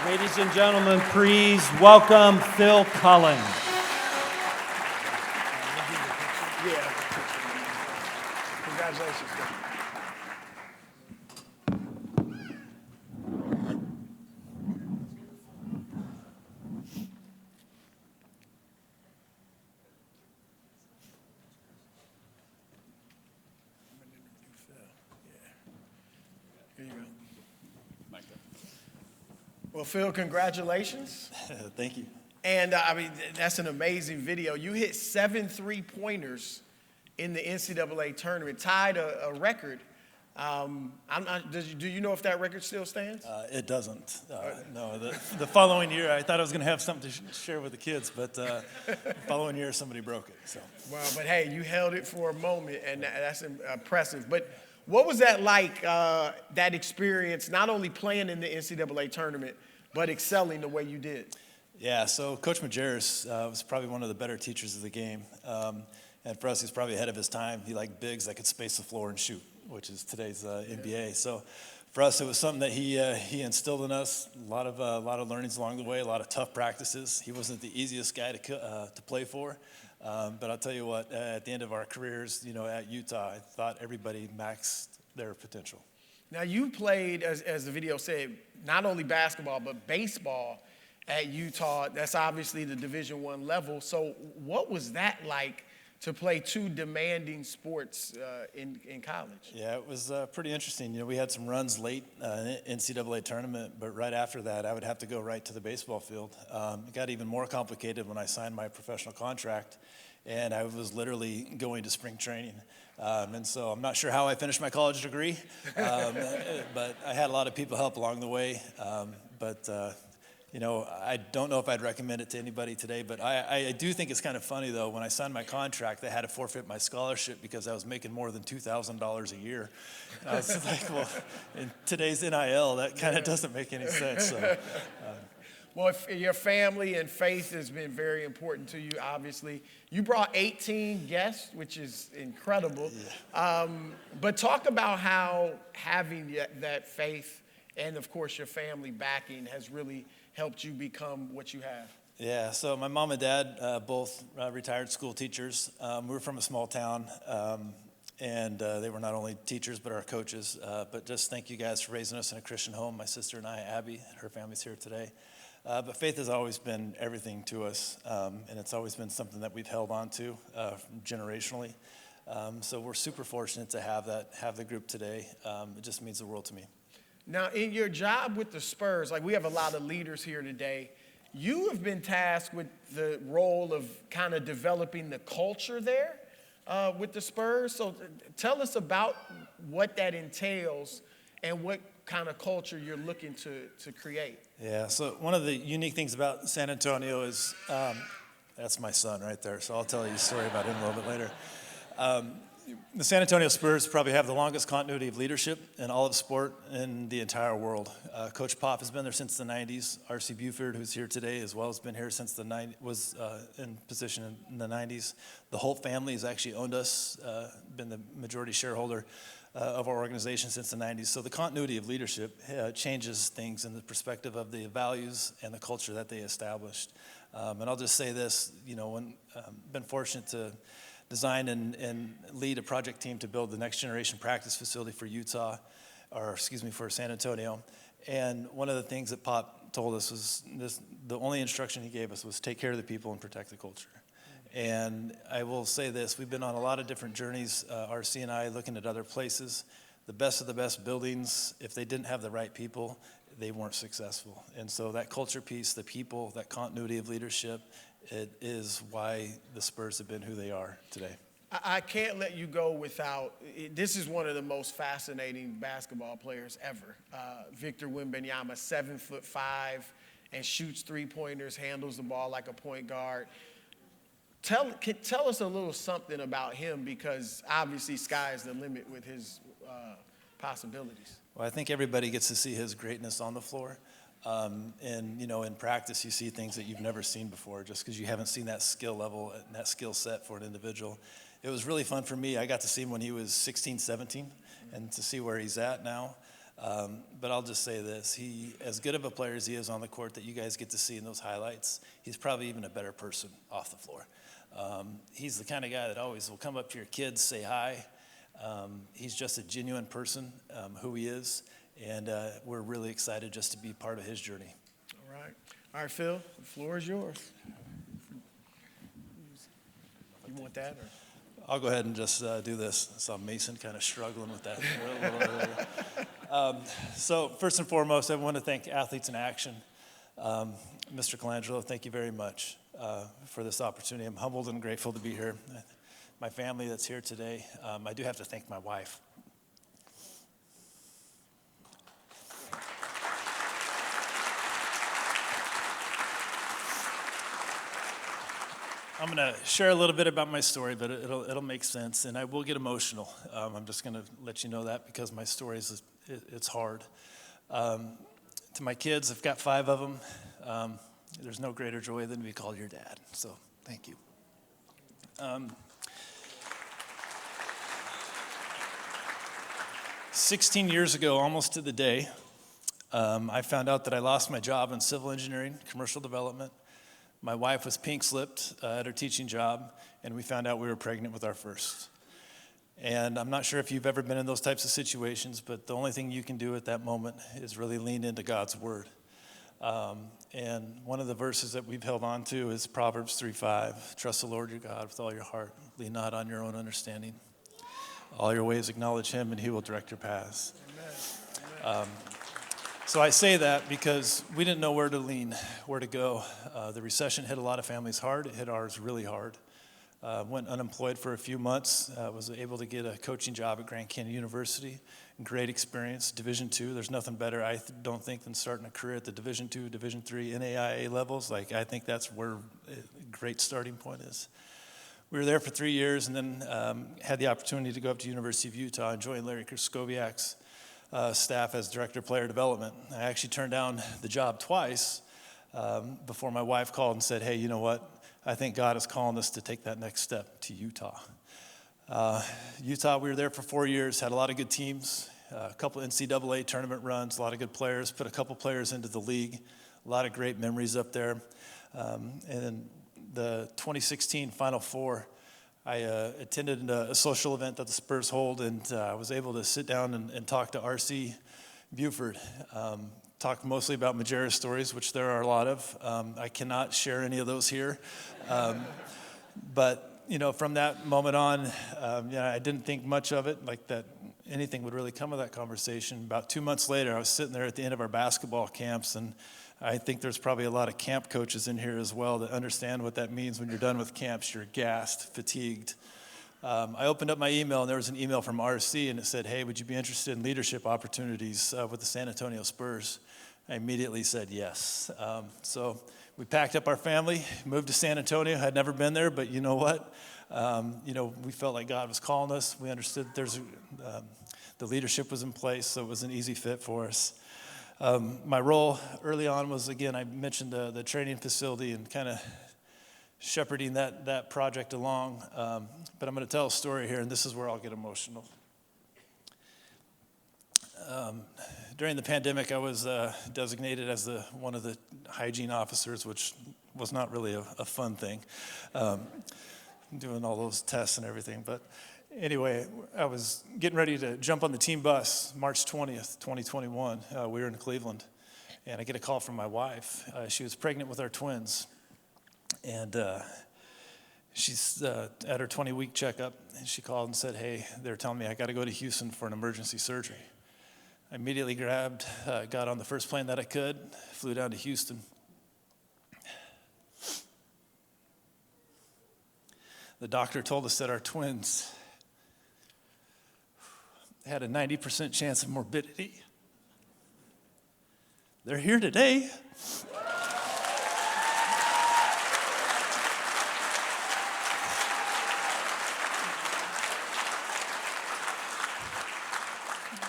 Ladies and gentlemen, please welcome Phil Cullen. Yeah. Congratulations. Here you go. Well, Phil, congratulations. Thank you. And that's an amazing video. You hit 7 3-pointers in the NCAA tournament, tied a record. Do you know if that record still stands? It doesn't. No, the following year, I thought I was going to have something to share with the kids, but the following year, somebody broke it. So. Wow, but hey, you held it for a moment, and that's impressive. But what was that like, that experience, not only playing in the NCAA tournament, but excelling the way you did? Yeah, so Coach Majerus was probably one of the better teachers of the game. And for us, he's probably ahead of his time. He liked bigs that could space the floor and shoot, which is today's NBA. So for us, it was something that he instilled in us. A lot of learnings along the way, a lot of tough practices. He wasn't the easiest guy to play for. But I'll tell you what, at the end of our careers, at Utah, I thought everybody maxed their potential. Now, you played, as the video said, not only basketball, but baseball at Utah. That's obviously the Division I level. So what was that like to play two demanding sports in college? Yeah, it was pretty interesting. We had some runs late in NCAA tournament, but right after that, I would have to go right to the baseball field. It got even more complicated when I signed my professional contract, and I was literally going to spring training. And so I'm not sure how I finished my college degree, but I had a lot of people help along the way. I don't know if I'd recommend it to anybody today, but I do think it's kind of funny, though. When I signed my contract, they had to forfeit my scholarship because I was making more than $2,000 a year. And I was like, well, in today's NIL, that kind of doesn't make any sense. So, Well, your family and faith has been very important to you, obviously. You brought 18 guests, which is incredible. Yeah. But talk about how having that faith and, of course, your family backing has really helped you become what you have. Yeah, so my mom and dad, both retired school teachers. We were from a small town, and they were not only teachers but our coaches. But just thank you guys for raising us in a Christian home. My sister and I, Abby, her family's here today. But faith has always been everything to us, and it's always been something that we've held on to generationally. So we're super fortunate to have the group today. It just means the world to me. Now, in your job with the Spurs, like we have a lot of leaders here today, you have been tasked with the role of kind of developing the culture there with the Spurs. So tell us about what that entails and what kind of culture you're looking to create. Yeah, so one of the unique things about San Antonio is, that's my son right there, so I'll tell you a story about him a little bit later. The San Antonio Spurs probably have the longest continuity of leadership in all of sport in the entire world. Coach Pop has been there since the 90s. R.C. Buford, who's here today as well, has been here since was in position in the 90s. The Holt family has actually owned us, been the majority shareholder of our organization since the 90s. So the continuity of leadership changes things in the perspective of the values and the culture that they established. And I'll just say this, when been fortunate to design and lead a project team to build the next generation practice facility for for San Antonio. And one of the things that Pop told us was the only instruction he gave us was take care of the people and protect the culture. And I will say this, we've been on a lot of different journeys, RC and I, looking at other places. The best of the best buildings, if they didn't have the right people, they weren't successful. And so that culture piece, the people, that continuity of leadership, it is why the Spurs have been who they are today. I can't let you go without, this is one of the most fascinating basketball players ever. Victor Wembanyama, 7'5", and shoots three-pointers, handles the ball like a point guard. Tell us a little something about him, because obviously sky's the limit with his possibilities. Well, I think everybody gets to see his greatness on the floor. In practice, you see things that you've never seen before just because you haven't seen that skill level and that skill set for an individual. It was really fun for me. I got to see him when he was 16, 17, and to see where he's at now. But I'll just say this, he, as good of a player as he is on the court that you guys get to see in those highlights, he's probably even a better person off the floor. He's the kind of guy that always will come up to your kids, say hi. He's just a genuine person, who he is, and we're really excited just to be part of his journey. All right, Phil, the floor is yours. You want that? Or? I'll go ahead and just do this. I saw Mason kind of struggling with that. So first and foremost, I want to thank Athletes in Action. Mr. Colangelo, thank you very much for this opportunity. I'm humbled and grateful to be here. My family that's here today, I do have to thank my wife. I'm going to share a little bit about my story, but it'll make sense, and I will get emotional. I'm just going to let you know that because my story it's hard. To my kids, I've got 5 of them. There's no greater joy than to be called your dad, so thank you. 16 years ago, almost to the day, I found out that I lost my job in civil engineering, commercial development. My wife was pink-slipped at her teaching job, and we found out we were pregnant with our first. And I'm not sure if you've ever been in those types of situations, but the only thing you can do at that moment is really lean into God's word. And one of the verses that we've held on to is Proverbs 3:5. Trust the Lord your God with all your heart. Lean not on your own understanding. All your ways acknowledge him, and he will direct your paths. Amen. So I say that because we didn't know where to lean, where to go. The recession hit a lot of families hard. It hit ours really hard. Went unemployed for a few months. Was able to get a coaching job at Grand Canyon University. Great experience, Division II. There's nothing better, I don't think, than starting a career at the Division II, Division III, NAIA levels. I think that's where a great starting point is. We were there for 3 years and then had the opportunity to go up to University of Utah and join Larry Kraskowiak's staff as Director of Player Development. I actually turned down the job twice before my wife called and said, hey, you know what? I think God is calling us to take that next step to Utah. Utah, we were there for 4 years, had a lot of good teams, a couple NCAA tournament runs, a lot of good players, put a couple players into the league, a lot of great memories up there. And then the 2016 Final Four, I attended a social event that the Spurs hold, and I was able to sit down and talk to R.C. Buford. Talked mostly about Majerus stories, which there are a lot of. I cannot share any of those here. But, from that moment on, I didn't think much of it, like that anything would really come of that conversation. About 2 months later, I was sitting there at the end of our basketball camps, and I think there's probably a lot of camp coaches in here as well that understand what that means when you're done with camps. You're gassed, fatigued. I opened up my email, and there was an email from RC, and it said, hey, would you be interested in leadership opportunities with the San Antonio Spurs? I immediately said yes. So we packed up our family, moved to San Antonio. I'd never been there, but you know what? We felt like God was calling us. We understood the leadership was in place, so it was an easy fit for us. My role early on was, again, I mentioned the training facility and kind of shepherding that project along. But I'm going to tell a story here, and this is where I'll get emotional. During the pandemic, I was designated as one of the hygiene officers, which was not really a fun thing, doing all those tests and everything. But anyway, I was getting ready to jump on the team bus, March 20th, 2021. We were in Cleveland, and I get a call from my wife. She was pregnant with our twins, and she's at her 20-week checkup, and she called and said, hey, they're telling me I got to go to Houston for an emergency surgery. I immediately got on the first plane that I could, flew down to Houston. The doctor told us that our twins had a 90% chance of morbidity. They're here today.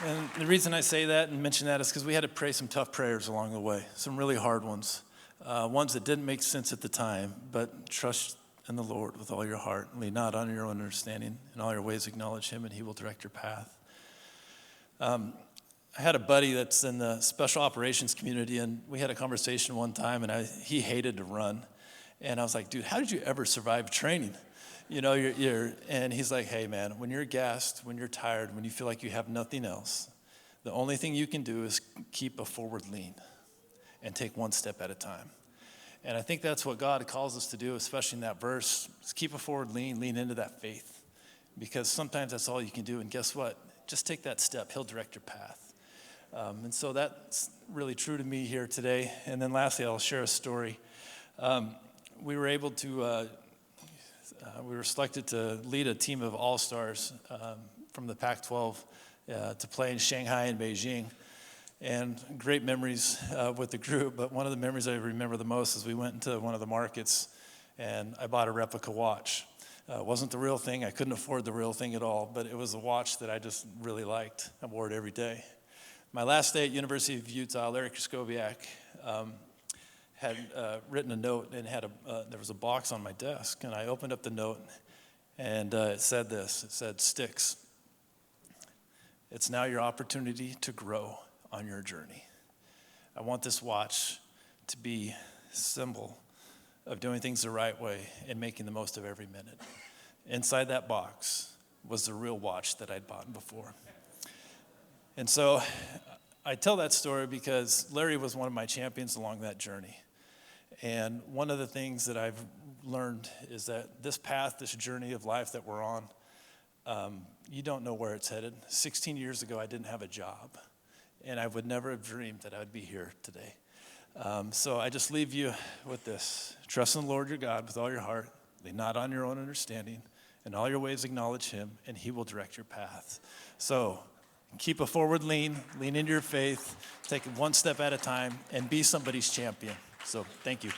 And the reason I say that and mention that is because we had to pray some tough prayers along the way, some really hard ones, ones that didn't make sense at the time, but trust in the Lord with all your heart. Lean not on your own understanding. In all your ways acknowledge him, and he will direct your path. I had a buddy that's in the special operations community, and we had a conversation one time, and he hated to run. And I was like, dude, how did you ever survive training? You know, and he's like, hey, man, when you're gassed, when you're tired, when you feel like you have nothing else, the only thing you can do is keep a forward lean and take one step at a time. And I think that's what God calls us to do, especially in that verse, is keep a forward lean into that faith. Because sometimes that's all you can do. And guess what? Just take that step. He'll direct your path. And so that's really true to me here today. And then lastly, I'll share a story. We were selected to lead a team of all-stars from the Pac-12 to play in Shanghai and Beijing. And great memories with the group, but one of the memories I remember the most is we went into one of the markets and I bought a replica watch. It wasn't the real thing. I couldn't afford the real thing at all, but it was a watch that I just really liked. I wore it every day. My last day at University of Utah, Larry Kraskowiak had written a note and there was a box on my desk, and I opened up the note, and it said this. It said, Sticks, it's now your opportunity to grow on your journey. I want this watch to be a symbol of doing things the right way and making the most of every minute. Inside that box was the real watch that I'd bought before. And so I tell that story because Larry was one of my champions along that journey. And one of the things that I've learned is that this path, this journey of life that we're on, you don't know where it's headed. 16 years ago, I didn't have a job. And I would never have dreamed that I would be here today. So I just leave you with this. Trust in the Lord your God with all your heart. Lean not on your own understanding. In all your ways acknowledge him, and he will direct your path. So keep a forward lean into your faith, take it one step at a time, and be somebody's champion. So thank you.